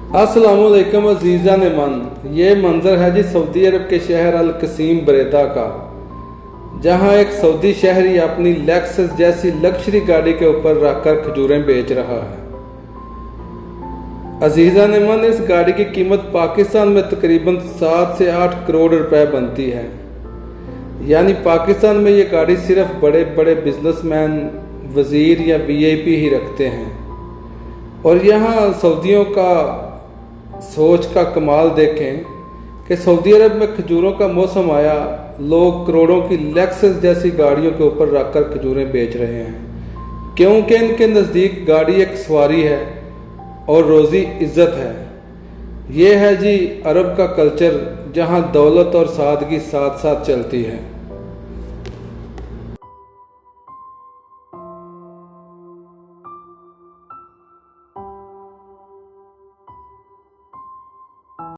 अस्सलामुअलैकुम अजीज़ा ने मन। ये मंज़र है जी सऊदी अरब के शहर अल कसीम बरेदा का, जहाँ एक सऊदी शहरी अपनी लेक्सस जैसी लग्जरी गाड़ी के ऊपर रखकर खजूरें बेच रहा है। अजीज़ा ने मन, इस गाड़ी की कीमत पाकिस्तान में तकरीबन 7 से 8 करोड़ रुपए बनती है। यानी पाकिस्तान में ये गाड़ी सिर्फ बड़े बड़े बिजनेसमैन, वज़ीर या वीआईपी ही रखते हैं। और यहाँ सऊदियों का सोच का कमाल देखें कि सऊदी अरब में खजूरों का मौसम आया, लोग करोड़ों की लेक्सस जैसी गाड़ियों के ऊपर रखकर खजूरें बेच रहे हैं, क्योंकि इनके नज़दीक गाड़ी एक सवारी है और रोज़ी इज़्ज़त है। ये है जी अरब का कल्चर, जहाँ दौलत और सादगी साथ साथ चलती है।